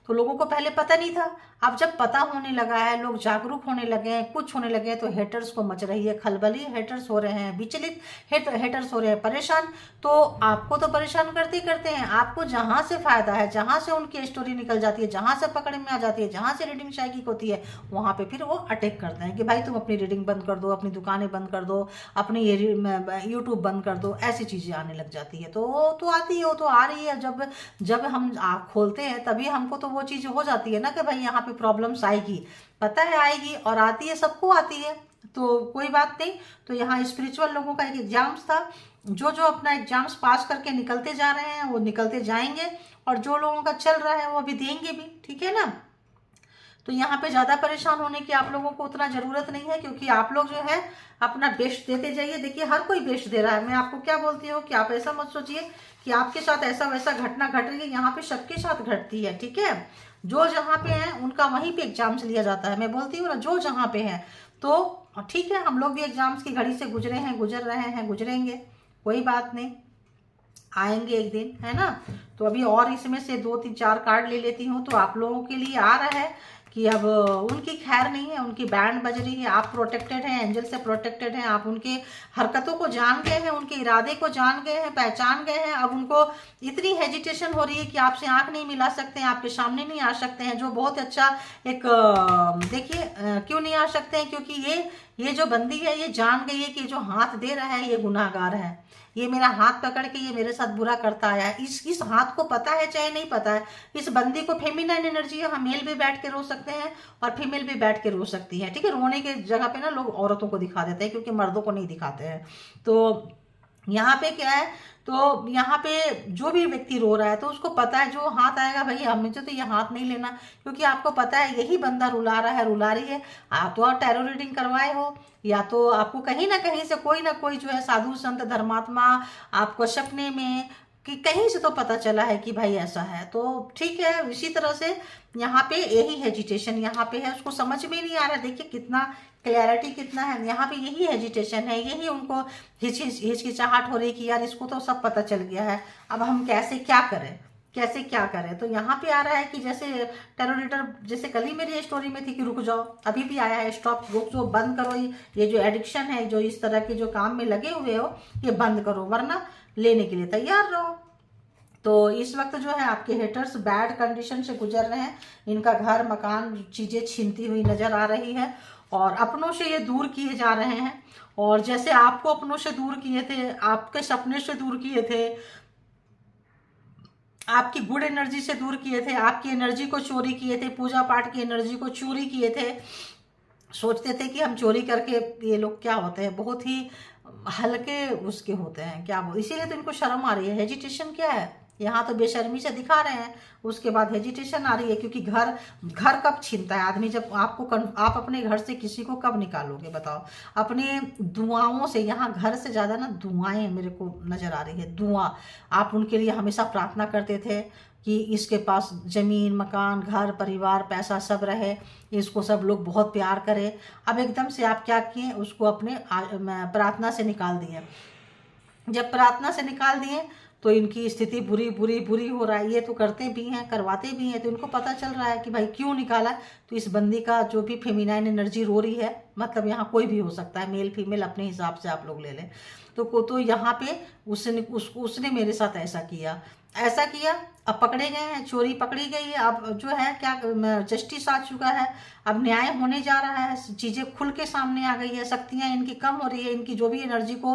तो लोगों को पहले पता नहीं था। अब जब पता होने लगा है, लोग जागरूक होने लगे हैं, कुछ होने लगे हैं, तो हेटर्स को मच रही है खलबली, हेटर्स हो रहे हैं विचलित, हेटर्स हो रहे हैं परेशान। तो आपको तो परेशान करते ही करते हैं, आपको जहाँ से फायदा है, जहाँ से उनकी स्टोरी निकल जाती है, जहाँ से पकड़ में आ जाती है, जहाँ से रीडिंग शाइकिक होती है, वहाँ पे फिर वो अटैक करते हैं कि भाई तुम अपनी रीडिंग बंद कर दो, अपनी दुकानें बंद कर दो, अपनी ये यूट्यूब बंद कर दो, ऐसी चीज़ें आने लग जाती है। तो आती है, वो तो आ रही है। जब जब हम आँख खोलते हैं तभी हमको तो वो चीज़ हो जाती है ना कि भाई यहाँ पे प्रॉब्लम्स आएगी, पता है आएगी, और आती है, सबको आती है, तो कोई बात नहीं। तो यहाँ स्पिरिचुअल लोगों का एक एग्जाम्स था, जो जो अपना एग्जाम्स पास करके निकलते जा रहे हैं वो निकलते जाएंगे, और जो लोगों का चल रहा है वो अभी देंगे भी। ठीक है ना, तो यहाँ पे ज़्यादा परेशान होने की आप लोगों को उतना ज़रूरत नहीं है, क्योंकि आप लोग जो है अपना बेस्ट देते जाइए। देखिए हर कोई बेस्ट दे रहा है। मैं आपको क्या बोलती हूँ कि आप ऐसा मत सोचिए कि आपके साथ ऐसा वैसा घटना घट रही है, यहाँ पे सबके साथ घटती है। ठीक है, जो जहाँ पे है उनका वहीं पे एग्जाम्स लिया जाता है। मैं बोलती हूँ ना, जो जहाँ पे है, तो ठीक है, हम लोग भी एग्जाम्स की घड़ी से गुजरे हैं, गुजर रहे हैं, गुजरेंगे, कोई बात नहीं, आएंगे एक दिन, है ना। तो अभी और इसमें से 2 3 4 कार्ड ले लेती हूँ, तो आप लोगों के लिए आ रहा है कि अब उनकी खैर नहीं है, उनकी बैंड बज रही है, आप प्रोटेक्टेड हैं, एंजल से प्रोटेक्टेड हैं, आप उनके हरकतों को जान गए हैं, उनके इरादे को जान गए हैं, पहचान गए हैं। अब उनको इतनी हेजिटेशन हो रही है कि आपसे आंख नहीं मिला सकते हैं, आपके सामने नहीं आ सकते हैं, जो बहुत अच्छा एक देखिए क्यों नहीं आ सकते हैं, क्योंकि ये जो बंदी है ये जान गई है कि जो हाथ दे रहा है ये गुनाहगार है, ये मेरा हाथ पकड़ के ये मेरे साथ बुरा करता आया है। इस हाथ को पता है चाहे नहीं पता है, इस बंदी को फेमिनाइन एनर्जी है, हम मेल भी बैठ के रो सकते हैं और फीमेल भी बैठ के रो सकती है। ठीक है, रोने के जगह पे ना लोग औरतों को दिखा देते हैं, क्योंकि मर्दों को नहीं दिखाते हैं। तो यहाँ पे क्या है, तो यहाँ पे जो भी व्यक्ति रो रहा है तो उसको पता है जो हाथ आएगा, भाई हमें तो ये हाथ नहीं लेना, क्योंकि आपको पता है यही बंदा रुला रहा है, रुला रही है। आप तो आप टैरो रीडिंग करवाए हो, या तो आपको कहीं ना कहीं से कोई ना कोई जो है साधु संत धर्मात्मा आपको सपने में कि कहीं से तो पता चला है कि भाई ऐसा है। तो ठीक है, इसी तरह से यहाँ पे यही हेजिटेशन यहाँ पे है, उसको समझ में नहीं आ रहा। देखिए कितना क्लैरिटी कितना है यहाँ पे, यही हेजिटेशन है, यही उनको हिचकिचाहट हो रही कि यार इसको तो सब पता चल गया है, अब हम कैसे क्या करें, कैसे क्या करें। तो यहाँ पे आ रहा है कि जैसे टेरोरेटर, जैसे कल ही मेरी स्टोरी में थी कि रुक जाओ, अभी भी आया है स्टॉप, रुक जाओ, बंद करो, ये जो एडिक्शन है, जो इस तरह के जो काम में लगे हुए हो, ये बंद करो, वरना लेने के लिए तैयार रहो। तो इस वक्त जो है आपके हेटर्स बैड कंडीशन से गुजर रहे हैं, इनका घर मकान चीज़ें छीनती हुई नजर आ रही है, और अपनों से ये दूर किए जा रहे हैं। और जैसे आपको अपनों से दूर किए थे, आपके सपने से दूर किए थे, आपकी गुड एनर्जी से दूर किए थे, आपकी एनर्जी को चोरी किए थे, पूजा पाठ की एनर्जी को चोरी किए थे, सोचते थे कि हम चोरी करके, ये लोग क्या होते हैं, बहुत ही हल्के उसके होते हैं, क्या बोल, इसीलिए तो इनको शर्म आ रही है। हेजिटेशन क्या है, यहाँ तो बेशर्मी से दिखा रहे हैं, उसके बाद हेजिटेशन आ रही है, क्योंकि घर कब छीनता है आदमी, जब आप अपने घर से किसी को कब निकालोगे बताओ, अपने दुआओं से। यहाँ घर से ज़्यादा ना दुआएं मेरे को नज़र आ रही है, दुआ। आप उनके लिए हमेशा प्रार्थना करते थे कि इसके पास ज़मीन, मकान, घर, परिवार, पैसा सब रहे, इसको सब लोग बहुत प्यार करें। अब एकदम से आप क्या किए, उसको अपने प्रार्थना से निकाल दिए। जब प्रार्थना से निकाल दिए तो इनकी स्थिति बुरी बुरी बुरी हो रहा है। ये तो करते भी हैं, करवाते भी हैं, तो इनको पता चल रहा है कि भाई क्यों निकाला। तो इस बंदी का जो भी फेमिनाइन एनर्जी रो रही है, मतलब यहाँ कोई भी हो सकता है, मेल फीमेल अपने हिसाब से आप लोग ले लें। तो यहाँ पे उसने मेरे साथ ऐसा किया, अब पकड़े गए हैं, चोरी पकड़ी गई है। अब जो है क्या जस्टिस आ चुका है, अब न्याय होने जा रहा है, चीज़ें खुल के सामने आ गई है, शक्तियाँ इनकी कम हो रही है, इनकी जो भी एनर्जी को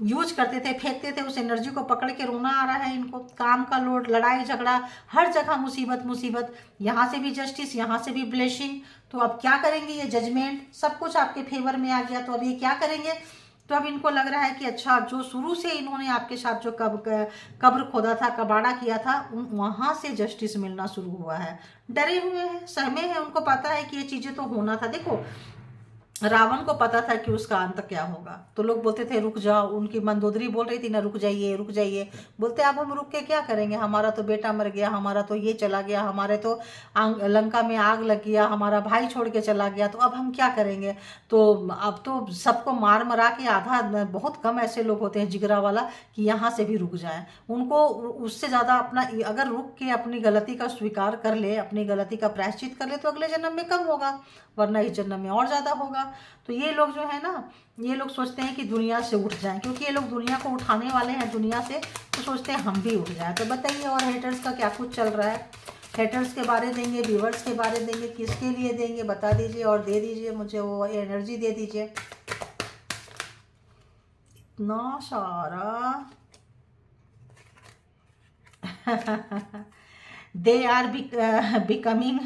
यूज करते थे, फेंकते थे, उस एनर्जी को पकड़ के रोना आ रहा है इनको। काम का लोड, लड़ाई झगड़ा, हर जगह मुसीबत, यहाँ से भी जस्टिस, यहाँ से भी ब्लेसिंग। तो अब क्या करेंगे, ये जजमेंट सब कुछ आपके फेवर में आ गया, तो अब ये क्या करेंगे। तो अब इनको लग रहा है कि अच्छा, जो शुरू से इन्होंने आपके साथ जो कब्र खोदा था, कबाड़ा किया था, वहाँ से जस्टिस मिलना शुरू हुआ है। डरे हुए हैं, सहमे हैं, उनको पता है कि ये चीज़ें तो होना था। देखो, रावण को पता था कि उसका अंत क्या होगा, तो लोग बोलते थे रुक जाओ। उनकी मंदोदरी बोल रही थी ना, रुक जाइए रुक जाइए। बोलते अब हम रुक के क्या करेंगे, हमारा तो बेटा मर गया, हमारा तो ये चला गया, हमारे तो लंका में आग लग गया, हमारा भाई छोड़ के चला गया, तो अब हम क्या करेंगे। तो अब तो सबको मार मरा के आधा, बहुत कम ऐसे लोग होते हैं जिगरा वाला कि यहाँ से भी रुक जाए। उनको उससे ज़्यादा अपना, अगर रुक के अपनी गलती का स्वीकार कर ले, अपनी गलती का प्रायश्चित कर ले, तो अगले जन्म में कम होगा, वरना इस जन्म में और ज़्यादा होगा। तो ये लोग जो है ना, ये लोग सोचते हैं कि दुनिया से उठ जाएं, क्योंकि ये लोग दुनिया को उठाने वाले हैं दुनिया से, तो सोचते हैं हम भी उठ जाएं। तो बताइए, और हेटर्स का क्या कुछ चल रहा है। हेटर्स के बारे देंगे, व्यूवर्स के बारे देंगे, किसके लिए देंगे बता दीजिए, और दे दीजिए मुझे वो एनर्जी दे दीजिए। इतना सारा दे आर बिकमिंग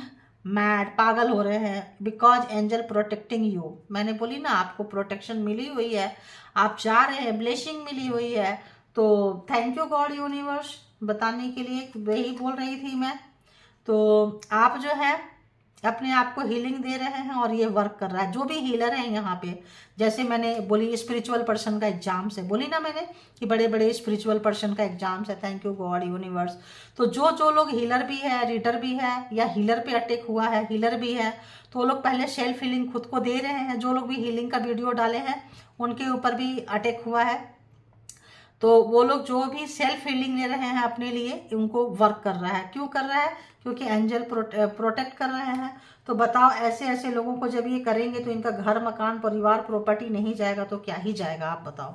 मैड, पागल हो रहे हैं, बिकॉज एंजल प्रोटेक्टिंग यू। मैंने बोली ना, आपको प्रोटेक्शन मिली हुई है, आप जा रहे हैं, ब्लेसिंग मिली हुई है। तो थैंक यू गॉड यूनिवर्स बताने के लिए, वही बोल रही थी मैं। तो आप जो है अपने आप को हीलिंग दे रहे हैं, और ये वर्क कर रहा है। जो भी हीलर हैं यहाँ पे, जैसे मैंने बोली स्पिरिचुअल पर्सन का एग्जाम्स है, बोली ना मैंने कि बड़े बड़े स्पिरिचुअल पर्सन का एग्जाम्स है। Thank you God universe. तो जो लोग हीलर भी है, रीडर भी है, या हीलर पे अटैक हुआ है, हीलर भी है, तो वो लोग पहले सेल्फ हीलिंग खुद को दे रहे हैं। जो लोग भी हीलिंग का वीडियो डाले हैं उनके ऊपर भी अटैक हुआ है, तो वो लोग जो भी सेल्फ हीलिंग ले रहे हैं अपने लिए, उनको वर्क कर रहा है। क्यों कर रहा है, क्योंकि एंजल प्रोटेक्ट कर रहे हैं। तो बताओ, ऐसे ऐसे लोगों को जब ये करेंगे तो इनका घर, मकान, परिवार, प्रॉपर्टी नहीं जाएगा तो क्या ही जाएगा, आप बताओ।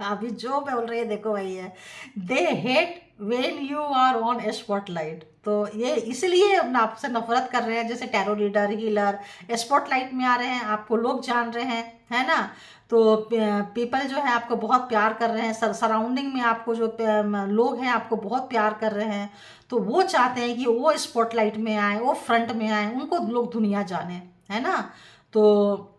अभी जो बोल रही है देखो वही है, they hate when you are on spotlight. तो ये इसलिए आपसे नफरत कर रहे हैं, जैसे टैरो रीडर, हीलर स्पॉटलाइट में आ रहे हैं, आपको लोग जान रहे हैं, है ना। तो पीपल जो है आपको बहुत प्यार कर रहे हैं, सराउंडिंग में आपको जो लोग हैं आपको बहुत प्यार कर रहे हैं। तो वो चाहते हैं कि वो स्पॉटलाइट में आए, वो फ्रंट में आए, उनको लोग दुनिया जाने, है ना। तो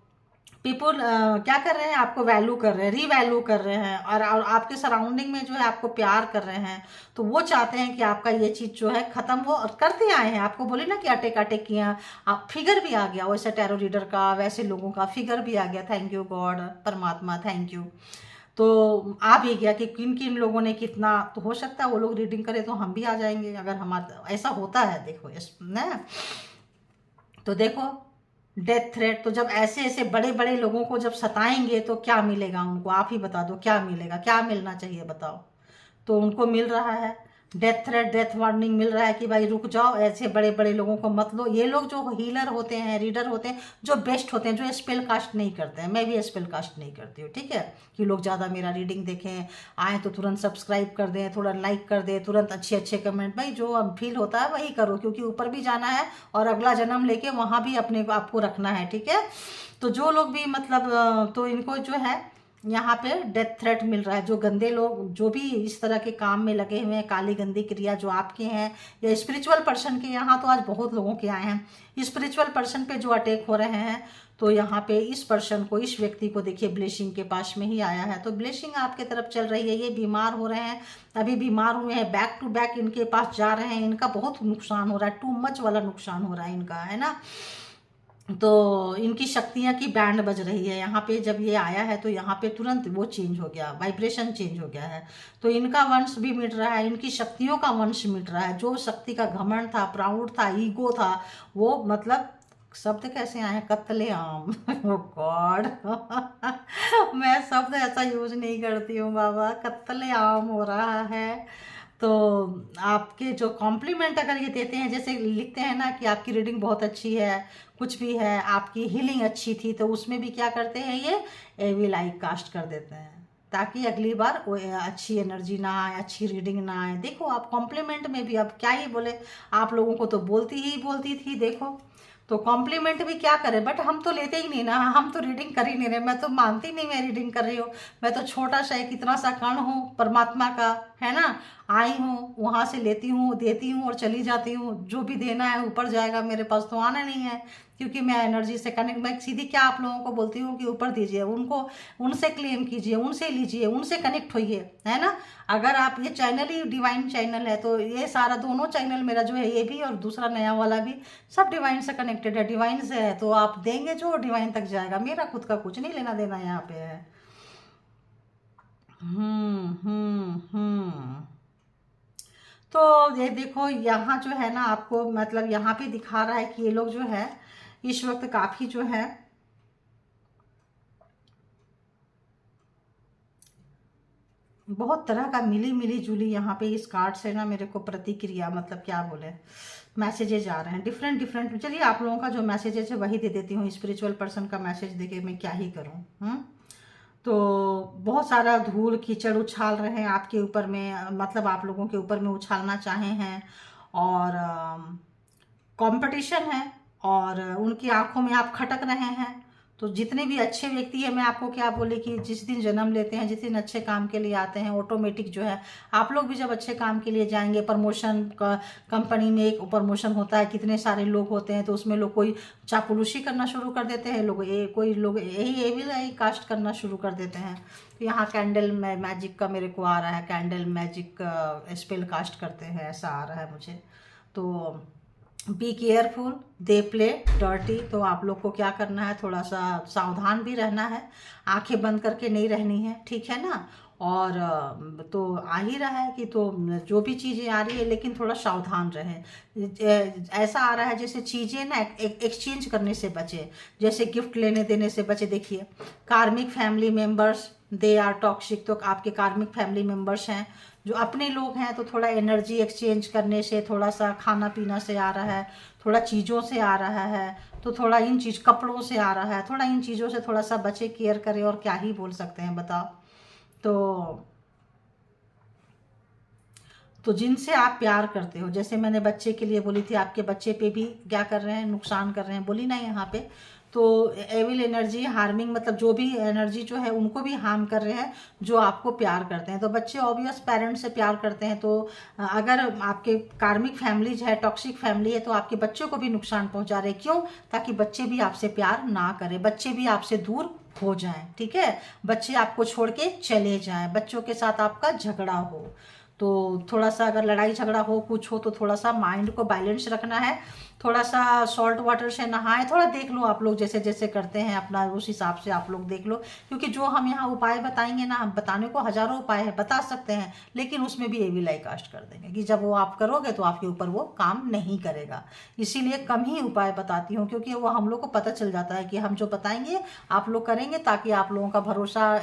पीपल क्या कर रहे हैं, आपको वैल्यू कर रहे हैं, रीवैल्यू कर रहे हैं, और आपके सराउंडिंग में जो है आपको प्यार कर रहे हैं। तो वो चाहते हैं कि आपका ये चीज़ जो है ख़त्म हो, और करते आए हैं। आपको बोले ना कि अटैक किया, आप फिगर भी आ गया, वैसे टैरो रीडर का, वैसे लोगों का फिगर भी आ गया। थैंक यू गॉड, परमात्मा, थैंक यू। तो आ भी गया कि किन किन लोगों ने कितना। तो हो सकता है वो लोग रीडिंग करें तो हम भी आ जाएंगे, अगर हमारा ऐसा होता है। देखो ना, तो देखो डेथ थ्रेट। तो जब ऐसे ऐसे बड़े बड़े लोगों को जब सताएंगे तो क्या मिलेगा उनको, आप ही बता दो क्या मिलेगा, क्या मिलना चाहिए बताओ। तो उनको मिल रहा है डेथ थ्रेट, डेथ वार्निंग मिल रहा है कि भाई रुक जाओ, ऐसे बड़े बड़े लोगों को मत लो। ये लोग जो हीलर होते हैं, रीडर होते हैं, जो बेस्ट होते हैं, जो स्पेल कास्ट नहीं करते हैं। मैं भी स्पेल कास्ट नहीं करती हूँ, ठीक है, कि लोग ज़्यादा मेरा रीडिंग देखें, आए तो तुरंत सब्सक्राइब कर दें, थोड़ा लाइक कर दें, तुरंत अच्छे अच्छे कमेंट। भाई जो फील होता है वही करो, क्योंकि ऊपर भी जाना है और अगला जन्म लेके वहाँ भी अपने को आपको रखना है, ठीक है। तो जो लोग भी मतलब, तो इनको जो है यहाँ पे डेथ थ्रेट मिल रहा है। जो गंदे लोग, जो भी इस तरह के काम में लगे हुए हैं, काली गंदी क्रिया जो आपके हैं या स्पिरिचुअल पर्सन के, यहाँ तो आज बहुत लोगों के आए हैं स्पिरिचुअल पर्सन पे जो अटैक हो रहे हैं, तो यहाँ पे इस पर्सन को, इस व्यक्ति को देखिए ब्लेसिंग के पास में ही आया है। तो ब्लेसिंग आपके तरफ चल रही है। ये बीमार हो रहे हैं, अभी बीमार हुए हैं, बैक टू बैक इनके पास जा रहे हैं, इनका बहुत नुकसान हो रहा है, टू मच वाला नुकसान हो रहा है इनका, है ना। तो इनकी शक्तियाँ की बैंड बज रही है। यहाँ पे जब ये आया है तो यहाँ पे तुरंत वो चेंज हो गया, वाइब्रेशन चेंज हो गया है। तो इनका वंश भी मिट रहा है, इनकी शक्तियों का वंश मिट रहा है। जो शक्ति का घमंड था, प्राउड था, ईगो था, वो मतलब शब्द कैसे आए, कत्लेआम गॉड मैं शब्द ऐसा यूज नहीं करती हूँ बाबा, कत्लेआम हो रहा है। तो आपके जो कॉम्प्लीमेंट अगर ये देते हैं, जैसे लिखते हैं ना कि आपकी रीडिंग बहुत अच्छी है, कुछ भी है, आपकी हीलिंग अच्छी थी, तो उसमें भी क्या करते हैं, ये एविल आई कास्ट कर देते हैं ताकि अगली बार वो अच्छी एनर्जी ना आए, अच्छी रीडिंग ना आए। देखो आप कॉम्प्लीमेंट में भी अब क्या ही बोले, आप लोगों को तो बोलती ही बोलती थी, देखो तो कॉम्प्लीमेंट भी क्या करें, बट हम तो लेते ही नहीं ना, हम तो रीडिंग कर ही नहीं रहे। मैं तो मानती नहीं मैं रीडिंग कर रही हूँ, मैं तो छोटा सा एक इतना सा कण हूँ परमात्मा का, है ना। आई हूँ, वहाँ से लेती हूँ, देती हूँ और चली जाती हूँ। जो भी देना है ऊपर जाएगा, मेरे पास तो आना नहीं है, क्योंकि मैं एनर्जी से कनेक्ट, मैं सीधी क्या आप लोगों को बोलती हूँ कि ऊपर दीजिए, उनको उनसे क्लेम कीजिए, उनसे लीजिए, उनसे कनेक्ट होइए, है ना। अगर आप, ये चैनल ही डिवाइन चैनल है, तो ये सारा दोनों चैनल मेरा जो है, ये भी और दूसरा नया वाला भी, सब डिवाइन से कनेक्टेड है, डिवाइन से है। तो आप देंगे जो डिवाइन तक जाएगा, मेरा खुद का कुछ नहीं लेना देना यहाँ पे है। तो ये देखो यहाँ जो है ना, आपको मतलब यहाँ पे दिखा रहा है कि ये लोग जो है इस वक्त काफी जो है बहुत तरह का मिली मिली जुली, यहाँ पे इस कार्ड से ना मेरे को प्रतिक्रिया, मतलब क्या बोले, मैसेजेज आ रहे हैं डिफरेंट डिफरेंट। चलिए आप लोगों का जो मैसेजेज है वही दे देती हूँ। स्पिरिचुअल पर्सन का मैसेज देके मैं क्या ही करूँ। तो बहुत सारा धूल कीचड़ उछाल रहे हैं आपके ऊपर में, मतलब आप लोगों के ऊपर में उछालना चाहे हैं, और कंपटीशन है, और उनकी आंखों में आप खटक रहे हैं। तो जितने भी अच्छे व्यक्ति हैं, मैं आपको क्या बोले कि जिस दिन जन्म लेते हैं, जिस दिन अच्छे काम के लिए आते हैं, ऑटोमेटिक जो है आप लोग भी जब अच्छे काम के लिए जाएंगे, प्रमोशन का, कंपनी में एक प्रमोशन होता है, कितने सारे लोग होते हैं, तो उसमें लोग कोई चापलूसी करना शुरू कर देते हैं, कोई लोग यही एविल आई कास्ट करना शुरू कर देते हैं। तो यहाँ कैंडल मैजिक का मेरे को आ रहा है, कैंडल मैजिक स्पेल कास्ट करते हैं, ऐसा आ रहा है मुझे। तो be careful, they play dirty. तो आप लोग को क्या करना है, थोड़ा सा सावधान भी रहना है, आंखें बंद करके नहीं रहनी है, ठीक है ना। और तो आ ही रहा है कि तो जो भी चीज़ें आ रही है, लेकिन थोड़ा सावधान रहें। ऐसा आ रहा है जैसे चीज़ें ना एक्सचेंज करने से बचे, जैसे गिफ्ट लेने देने से बचे। देखिए karmic family members, they are toxic. तो आपके कार्मिक फैमिली मेम्बर्स हैं जो अपने लोग हैं, तो थोड़ा एनर्जी एक्सचेंज करने से, थोड़ा सा खाना पीना से आ रहा है, थोड़ा चीज़ों से आ रहा है, तो थोड़ा इन चीज़ कपड़ों से आ रहा है, थोड़ा इन चीज़ों से थोड़ा सा बचे, केयर करें, और क्या ही बोल सकते हैं बताओ। तो जिनसे आप प्यार करते हो, जैसे मैंने बच्चे के लिए बोली थी, आपके बच्चे पे भी क्या कर रहे हैं, नुकसान कर रहे हैं, बोली ना यहाँ पे। तो एविल एनर्जी हार्मिंग, मतलब जो भी एनर्जी जो है उनको भी हार्म कर रहे हैं जो आपको प्यार करते हैं। तो बच्चे ऑब्वियस पेरेंट्स से प्यार करते हैं, तो अगर आपके कार्मिक फैमिलीज है, टॉक्सिक फैमिली है, तो आपके बच्चों को भी नुकसान पहुंचा रहे हैं। क्यों? ताकि बच्चे भी आपसे प्यार ना करें, बच्चे भी आपसे दूर हो जाएं, ठीक है, बच्चे आपको छोड़ के चले जाएं, बच्चों के साथ आपका झगड़ा हो। तो थोड़ा सा अगर लड़ाई झगड़ा हो, कुछ हो, तो थोड़ा सा माइंड को बैलेंस रखना है, थोड़ा सा सॉल्ट वाटर से नहाए, थोड़ा देख लो आप लोग जैसे जैसे करते हैं अपना, उस हिसाब से आप लोग देख लो। क्योंकि जो हम यहाँ उपाय बताएंगे ना, हम बताने को हजारों उपाय है, बता सकते हैं, लेकिन उसमें भी एविल आई कास्ट कर देंगे कि जब वो आप करोगे तो आपके ऊपर वो काम नहीं करेगा। इसीलिए कम ही उपाय बताती हूँ, क्योंकि वो हम लोग को पता चल जाता है कि हम जो बताएंगे आप लोग करेंगे, ताकि आप लोगों का भरोसा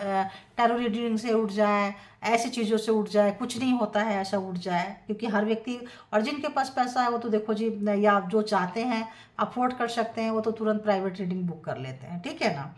टैरो रीडिंग से उठ जाए, ऐसी चीज़ों से उठ जाए, कुछ नहीं होता है ऐसा उठ जाए। क्योंकि हर व्यक्ति, और जिनके पास पैसा है वो तो देखो जी, या जो चाहते हैं, अफोर्ड कर सकते हैं, वो तो तुरंत प्राइवेट रीडिंग बुक कर लेते हैं, ठीक है ना।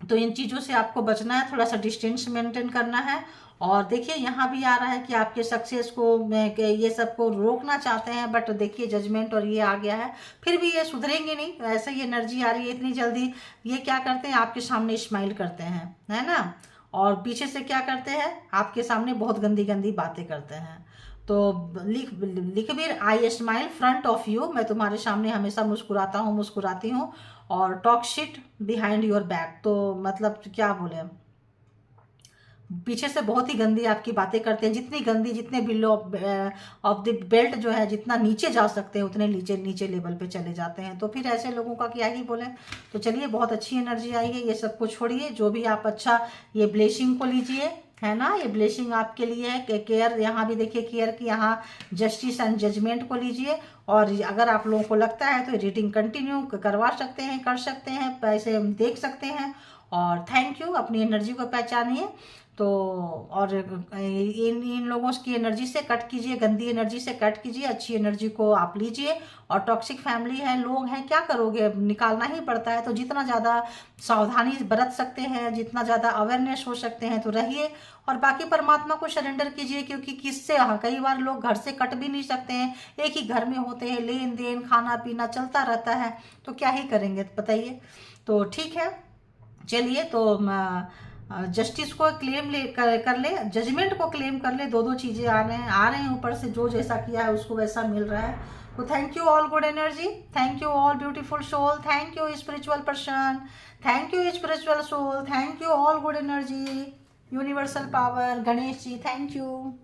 तो इन चीज़ों से आपको बचना है, थोड़ा सा डिस्टेंस मेंटेन करना है। और देखिए यहाँ भी आ रहा है कि आपके सक्सेस को ये सबको रोकना चाहते हैं, बट देखिए जजमेंट और ये आ गया है, फिर भी ये सुधरेंगे नहीं। ऐसे ही एनर्जी आ रही है इतनी जल्दी। ये क्या करते हैं, आपके सामने स्माइल करते हैं, है ना, और पीछे से क्या करते हैं, आपके सामने बहुत गंदी गंदी बातें करते हैं। तो लिखबीर, I smile front of you, मैं तुम्हारे सामने हमेशा मुस्कुराता हूँ, मुस्कुराती हूँ। और talk shit behind your back, तो मतलब क्या बोले, पीछे से बहुत ही गंदी आपकी बातें करते हैं, जितनी गंदी, जितने बिलो ऑफ द बेल्ट जो है, जितना नीचे जा सकते हैं उतने नीचे नीचे लेवल पे चले जाते हैं। तो फिर ऐसे लोगों का क्या ही बोले। तो चलिए, बहुत अच्छी एनर्जी आई है, ये सब को छोड़िए, जो भी आप अच्छा ये ब्लेसिंग को लीजिए, है ना, ये ब्लेसिंग आपके लिए है। केयर, यहाँ भी देखिए केयर की, यहाँ जस्टिस एंड जजमेंट को लीजिए। और अगर आप लोगों को लगता है तो रीडिंग कंटिन्यू करवा सकते हैं, कर सकते हैं, पैसे देख सकते हैं। और थैंक यू, अपनी एनर्जी को पहचानिए। तो और इन लोगों की एनर्जी से कट कीजिए, गंदी एनर्जी से कट कीजिए, अच्छी एनर्जी को आप लीजिए। और टॉक्सिक फैमिली है, लोग हैं, क्या करोगे, निकालना ही पड़ता है। तो जितना ज़्यादा सावधानी बरत सकते हैं, जितना ज़्यादा अवेयरनेस हो सकते हैं तो रहिए। और बाकी परमात्मा को सरेंडर कीजिए, क्योंकि किससे, कई बार लोग घर से कट भी नहीं सकते हैं, एक ही घर में होते हैं, लेन देन खाना पीना चलता रहता है, तो क्या ही करेंगे बताइए। तो ठीक है, चलिए, तो जस्टिस को क्लेम कर ले, जजमेंट को क्लेम कर ले, दो दो चीज़ें आ रहे हैं ऊपर से, जो जैसा किया है उसको वैसा मिल रहा है। तो thank you all good energy, thank you all beautiful soul, thank you spiritual person, thank you spiritual soul, thank you all good energy, universal power, Ganesh ji, thank you.